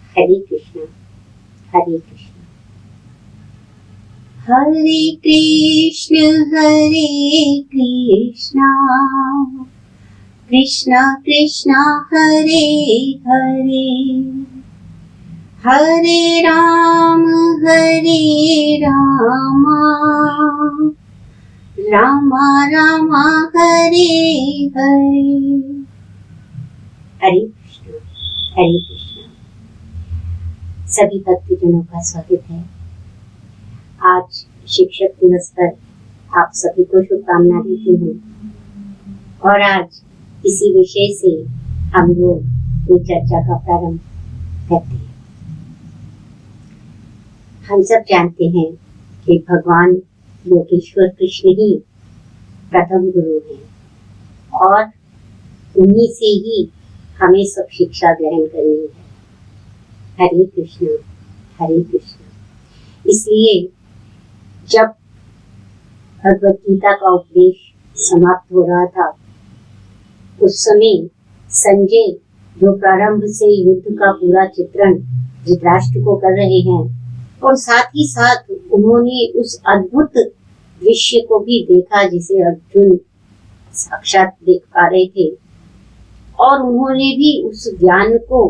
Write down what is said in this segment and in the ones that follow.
हरे कृष्णा हरे कृष्णा हरे कृष्ण कृष्णा कृष्णा हरे हरे हरे राम राम राम हरे हरे। हरे कृष्णा हरे कृष्णा। सभी भक्तजनों का स्वागत है। आज शिक्षक दिवस पर आप सभी को शुभकामना देती हूँ और आज इसी विषय से हम लोग ये चर्चा का प्रारंभ करते हैं। हम सब जानते हैं कि भगवान योगेश्वर कृष्ण ही प्रथम गुरु हैं और उन्हीं से ही हमें सब शिक्षा ग्रहण करनी है। हरे कृष्णा हरे कृष्णा। इसलिए जब भगवत गीता का उपदेश समाप्त हो रहा था उस समय संजय जो प्रारंभ से युद्ध का पूरा चित्रण धृतराष्ट्र को कर रहे हैं और साथ ही साथ उन्होंने उस अद्भुत दृश्य को भी देखा जिसे अर्जुन साक्षात देख पा रहे थे और उन्होंने भी उस ज्ञान को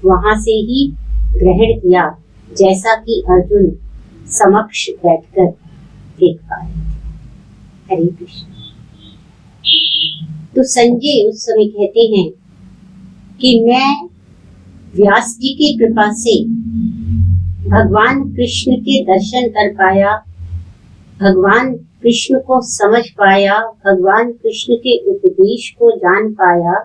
वहां से ही ग्रहण किया जैसा कि अर्जुन समक्ष बैठकर देख पा रहे थे। हरे कृष्ण। तो संजय उस समय कहते हैं कि मैं व्यास जी की कृपा से भगवान कृष्ण के दर्शन कर पाया, भगवान कृष्ण को समझ पाया, भगवान कृष्ण के उपदेश को जान पाया।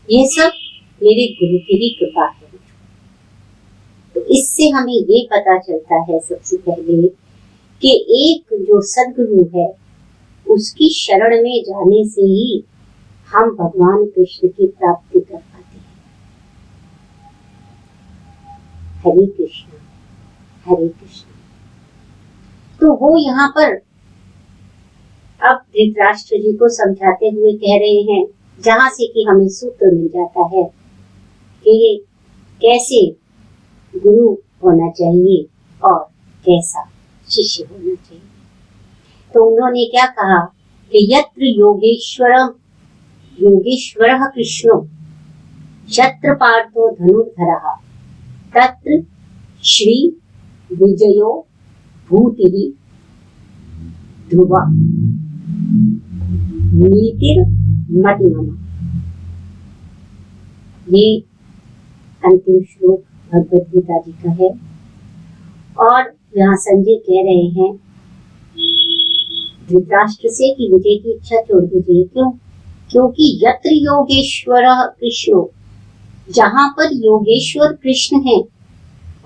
यह सब मेरे गुरु की ही कृपा है। तो इससे हमें ये पता चलता है सबसे पहले कि एक जो सद्गुरु है उसकी शरण में जाने से ही हम भगवान कृष्ण की प्राप्ति कर पाते हैं। हरे कृष्ण हरे कृष्ण। तो वो यहाँ पर अब धृतराष्ट्र जी को समझाते हुए कह रहे हैं, जहां से कि हमें सूत्र मिल जाता है कि ये कैसे गुरु होना चाहिए और कैसा शिष्य होना चाहिए। तो उन्होंने क्या कहा कि यत्र योगेश्वरः कृष्णो यत्र पार्थो धनुर्धरः तत्र श्री विजयो भूतिः ध्रुवा नीतिर्मतिमम। ये अंतिम श्लोक भगवद गीता जी का है और यहाँ संजय कह रहे हैं धृतराष्ट्र से कि विजय की इच्छा छोड़ दीजिए। क्यों? क्योंकि यत्र योगेश्वरः कृष्णो, जहाँ पर योगेश्वर कृष्ण है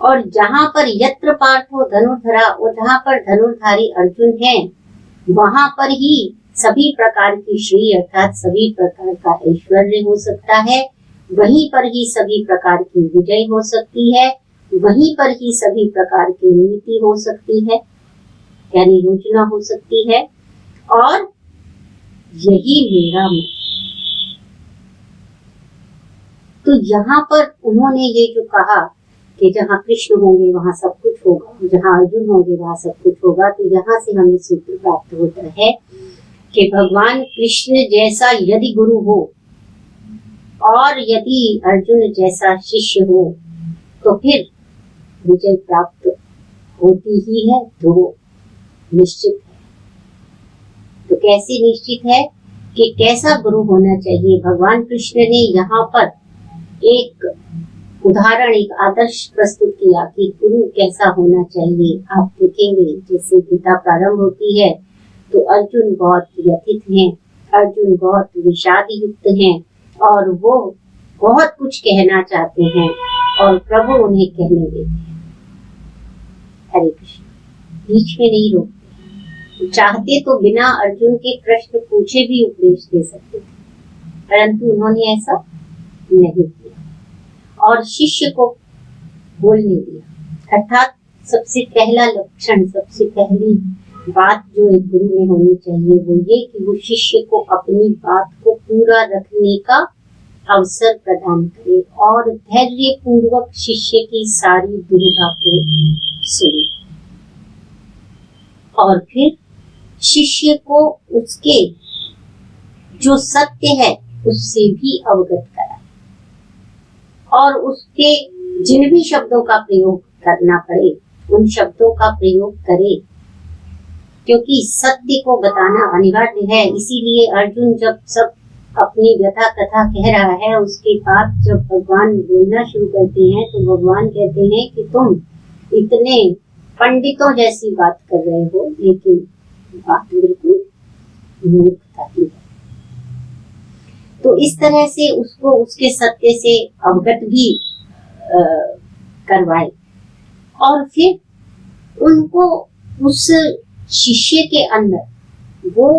और जहाँ पर यत्र पार्थो धनुर्धरा और जहाँ पर धनुर्धारी अर्जुन है, वहां पर ही सभी प्रकार की श्री अर्थात सभी प्रकार का ऐश्वर्य हो सकता है, वहीं पर ही सभी प्रकार की विजय हो सकती है, वहीं पर ही सभी प्रकार की नीति हो सकती है, यानी योजना हो सकती है। और यही मेरा मत। तो यहाँ पर उन्होंने ये जो कहा कि जहाँ कृष्ण होंगे वहाँ सब कुछ होगा, जहाँ अर्जुन होंगे वहाँ सब कुछ होगा, तो यहाँ से हमें सूत्र प्राप्त होता है कि भगवान कृष्ण जैसा यदि गुरु हो और यदि अर्जुन जैसा शिष्य हो तो फिर विजय प्राप्त होती ही है, तो वो निश्चित है। तो कैसे निश्चित है कि कैसा गुरु होना चाहिए? भगवान कृष्ण ने यहाँ पर एक उदाहरण, एक आदर्श प्रस्तुत किया कि गुरु कैसा होना चाहिए। आप देखेंगे जैसे गीता प्रारंभ होती है तो अर्जुन बहुत व्यथित हैं, अर्जुन बहुत विषाद युक्त हैं और वो बहुत कुछ कहना चाहते हैं और प्रभु उन्हें कहने देते हैं। हरे कृष्ण। बीच में नहीं रोकते। चाहते तो बिना अर्जुन के प्रश्न पूछे भी उपदेश दे सकते थे, परंतु उन्होंने ऐसा नहीं किया और शिष्य को बोलने दिया। अर्थात सबसे पहला लक्षण, सबसे पहली बात जो एक गुरु में होनी चाहिए वो ये कि वो शिष्य को अपनी बात को पूरा रखने का अवसर प्रदान करे और धैर्य पूर्वक शिष्य की सारी दुविधा को सुने और फिर शिष्य को उसके जो सत्य है उससे भी अवगत कराए और उसके जिन भी शब्दों का प्रयोग करना पड़े उन शब्दों का प्रयोग करे, क्योंकि सत्य को बताना अनिवार्य है। इसीलिए अर्जुन जब सब अपनी व्यथा कथा कह रहा है, उसके बाद जब भगवान बोलना शुरू करते हैं तो भगवान कहते हैं कि तुम इतने पंडितों जैसी बात कर रहे हो, लेकिन बात बिल्कुल मूर्खता की है। तो इस तरह से उसको उसके सत्य से अवगत भी करवाए और फिर उनको उस शिष्य के अंदर वो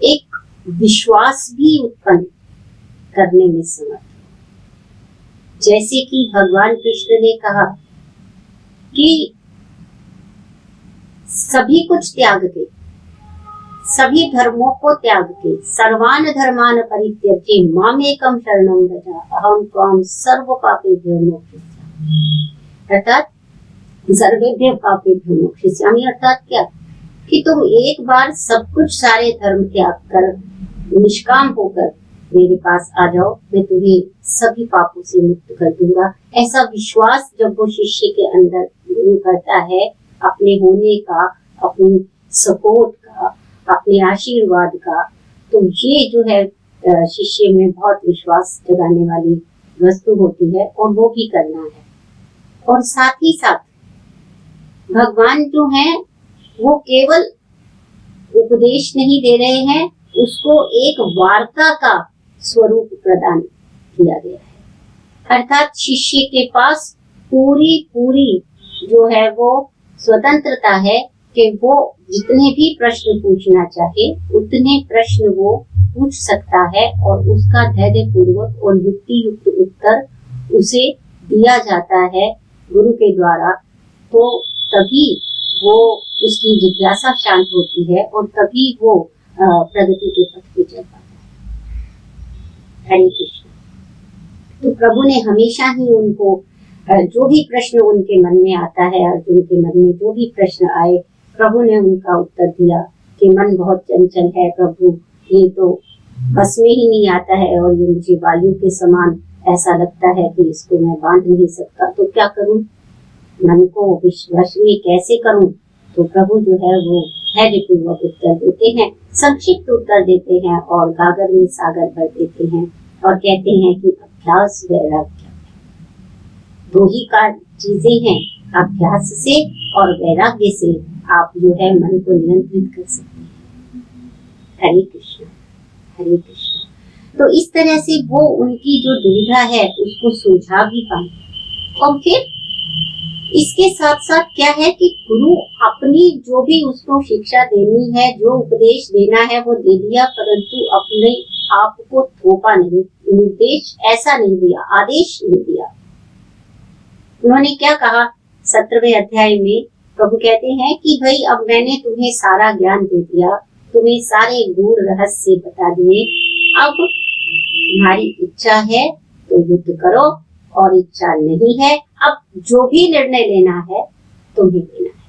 एक विश्वास भी उत्पन्न करने में समर्थ। जैसे कि भगवान कृष्ण ने कहा कि सभी कुछ त्याग के, सभी धर्मों को त्याग के, सर्वान धर्मान परित्यज्य मामेकं शरणं व्रज अहं त्वां सर्व पापेभ्यो मोक्षयिष्यामि। अर्थात सर्वेभ्यो पापेभ्यो मोक्षयिष्यामि अर्थात क्या कि तुम एक बार सब कुछ सारे धर्म त्याग कर निष्काम होकर मेरे पास आ जाओ, मैं तुम्हें सभी पापों से मुक्त कर दूंगा। ऐसा विश्वास जब वो शिष्य के अंदर करता है अपने होने का, अपनी सपोर्ट का, अपने आशीर्वाद का, तो ये जो है शिष्य में बहुत विश्वास जगाने वाली वस्तु होती है और वो भी करना है। और साथ ही साथ भगवान जो है वो केवल उपदेश नहीं दे रहे हैं, उसको एक वार्ता का स्वरूप प्रदान किया गया है। अर्थात शिष्य के पास पूरी जो है वो स्वतंत्रता है कि वो जितने भी प्रश्न पूछना चाहे उतने प्रश्न वो पूछ सकता है और उसका धैर्य पूर्वक और युक्ति युक्त उत्तर उसे दिया जाता है गुरु के द्वारा। तो तभी वो उसकी जिज्ञासा शांत होती है और तभी वो प्रगति के पथ पे चल पाता है। हरे कृष्ण। तो प्रभु ने हमेशा ही उनको जो भी प्रश्न उनके मन में आता है, अर्जुन के मन में जो भी प्रश्न आए, प्रभु ने उनका उत्तर दिया कि मन बहुत चंचल है प्रभु, ये तो बस में ही नहीं आता है और ये मुझे वायु के समान ऐसा लगता है कि इसको मैं बांध नहीं सकता, तो क्या करूं, मन को वश में कैसे करूं। तो प्रभु जो है वो धैर्यपूर्वक उत्तर देते हैं, संक्षिप्त उत्तर देते हैं और गागर में सागर भर देते हैं और कहते हैं कि अभ्यास वैराग्य दो ही चीजें हैं, अभ्यास से और वैराग्य से आप जो है मन को नियंत्रित कर सकते हैं। हरे कृष्ण हरे कृष्ण। तो इस तरह से वो उनकी जो दुविधा है उसको सुलझा भी पाए। और फिर इसके साथ साथ क्या है कि गुरु अपनी जो भी उसको शिक्षा देनी है, जो उपदेश देना है वो दे दिया, परंतु अपने आप को थोपा नहीं, निर्देश ऐसा नहीं दिया, आदेश नहीं दिया। उन्होंने क्या कहा 17वें अध्याय में प्रभु कहते हैं कि भाई अब मैंने तुम्हें सारा ज्ञान दे दिया, तुम्हें सारे गूढ़ रहस्य बता दिए, अब तुम्हारी इच्छा है तो युद्ध करो और इच्छा नहीं है अब जो भी निर्णय लेना है तुम्हें लेना है।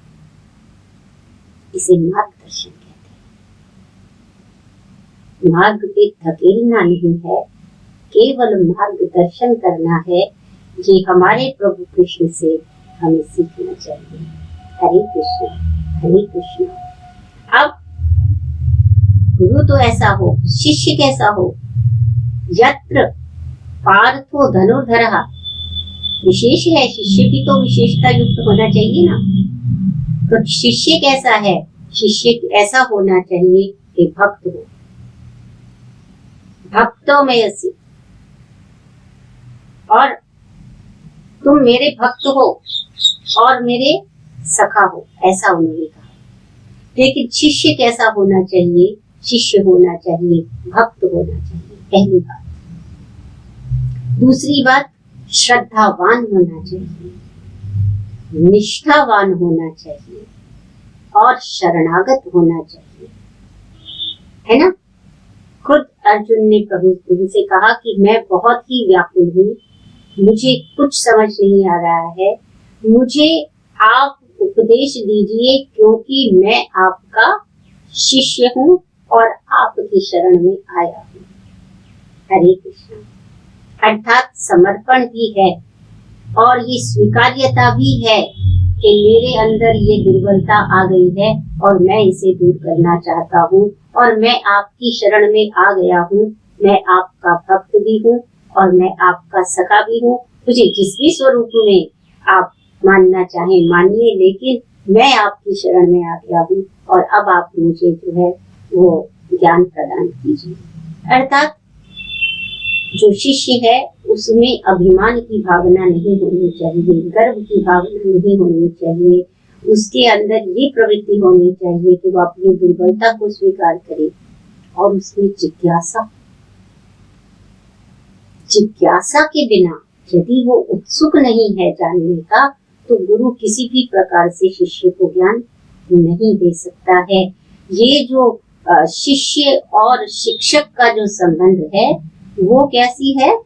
इसे मार्गदर्शन कहते हैं। मार्ग पे धकेलना नहीं है, केवल मार्गदर्शन करना है। ये हमारे प्रभु कृष्ण से हमें सीखना चाहिए। हरे कृष्ण हरे कृष्ण। अब गुरु तो ऐसा हो, शिष्य कैसा हो, यत्र पार्थो धनुर्धरः, विशेष है, शिष्य भी तो विशेषता युक्त होना चाहिए ना। तो शिष्य कैसा है, शिष्य ऐसा होना चाहिए कि भक्त हो, भक्तों में ऐसी, और तुम मेरे भक्त हो और मेरे सखा हो, ऐसा उन्होंने कहा। लेकिन शिष्य कैसा होना चाहिए, शिष्य होना चाहिए, भक्त होना चाहिए, पहली बात। दूसरी बात, श्रद्धावान होना चाहिए, निष्ठावान होना चाहिए और शरणागत होना चाहिए, है ना। खुद अर्जुन ने प्रभु गुरु से कहा कि मैं बहुत ही व्याकुल हूँ, मुझे कुछ समझ नहीं आ रहा है, मुझे आप उपदेश दीजिए क्योंकि मैं आपका शिष्य हूँ और आपकी शरण में आया हूँ। हरे कृष्ण। अर्थात समर्पण भी है और ये स्वीकार्यता भी है कि मेरे अंदर ये दुर्बलता आ गई है और मैं इसे दूर करना चाहता हूँ और मैं आपकी शरण में आ गया हूँ। मैं आपका भक्त भी हूँ और मैं आपका सखा भी हूँ। मुझे जिस भी स्वरूप में आप मानना चाहें मानिए, लेकिन मैं आपकी शरण में आ गया हूँ और अब आप मुझे जो है वो ज्ञान प्रदान कीजिए। अर्थात जो शिष्य है उसमें अभिमान की भावना नहीं होनी चाहिए, गर्व की भावना नहीं होनी चाहिए, उसके अंदर ये प्रवृत्ति होनी चाहिए कि वो अपनी दुर्बलता को स्वीकार करे और उसमें जिज्ञासा के बिना यदि वो उत्सुक नहीं है जानने का, तो गुरु किसी भी प्रकार से शिष्य को ज्ञान नहीं दे सकता है। ये जो शिष्य और शिक्षक का जो संबंध है वो कैसी है,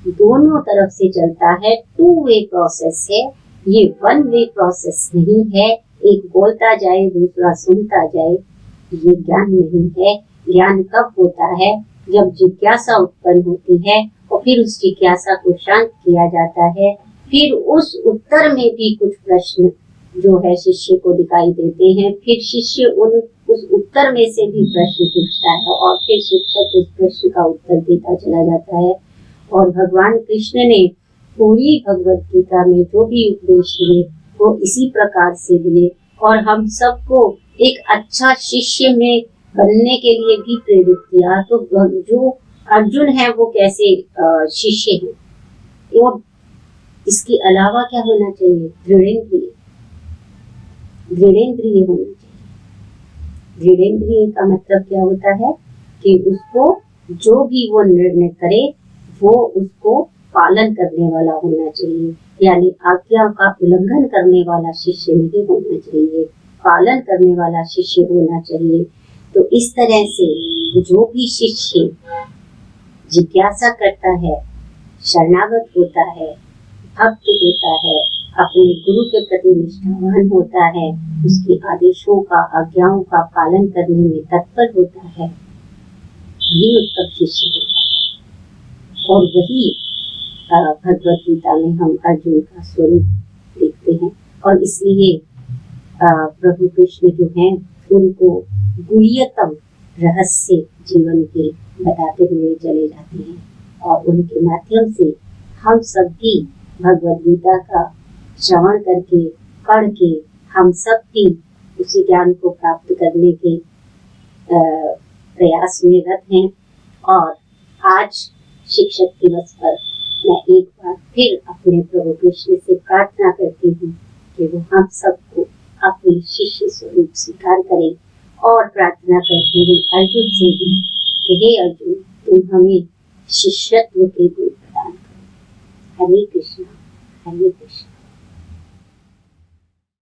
दोनों तरफ से चलता है, 2 वे प्रोसेस है, ये 1 वे प्रोसेस नहीं है। एक बोलता जाए दूसरा सुनता जाए, ये ज्ञान नहीं है। ज्ञान कब होता है, जब जिज्ञासा उत्पन्न होती है और फिर उस जिज्ञासा को शांत किया जाता है, फिर उस उत्तर में भी कुछ प्रश्न जो है शिष्य को दिखाई देते हैं, फिर शिष्य उस उत्तर में से भी प्रश्न पूछता है और फिर शिक्षक उस प्रश्न का उत्तर देता चला जाता है। और भगवान कृष्ण ने पूरी भगवत गीता में जो भी उपदेश दिए वो इसी प्रकार से दिए और हम सबको एक अच्छा शिष्य में बनने के लिए भी प्रेरित किया। तो जो अर्जुन है वो कैसे शिष्य है और इसके अलावा क्या होना चाहिए, दृढ़ेंद्रिय होना चाहिए। दृढ़ेंद्रिय का मतलब क्या होता है कि उसको जो भी वो निर्णय करे वो उसको पालन करने वाला होना चाहिए, यानी आज्ञा का उल्लंघन करने वाला शिष्य नहीं होना चाहिए, पालन करने वाला शिष्य होना चाहिए। तो इस तरह से जो भी शिष्य जिज्ञासा करता है, शरणागत होता है, भक्त होता है, अपने गुरु के प्रति निष्ठावान होता है, उसके आदेशों का आज्ञाओं का पालन करने में तत्पर होता है, वही उत्तम शिष्य होता है। और वही भगवत गीता में हम अर्जुन का स्वरूप देखते हैं और इसलिए प्रभु कृष्ण जो हैं उनको गुह्यतम रहस्य जीवन के बताते हुए चले जाते हैं और उनके माध्यम से हम सब भी भगवत गीता का श्रवण करके पढ़ के हम सब भी उसी ज्ञान को प्राप्त करने के प्रयास में रत हैं। और आज शिक्षक दिवस पर मैं एक बार फिर अपने प्रभु कृष्ण से प्रार्थना करती हूँ कि वो हम सबको अपने शिष्य स्वरूप स्वीकार करें और प्रार्थना करती हूँ अर्जुन से भी कि हे अर्जुन, तुम हमें शिष्यत्व के गुण प्रदान करो। हरे कृष्ण हरे कृष्ण।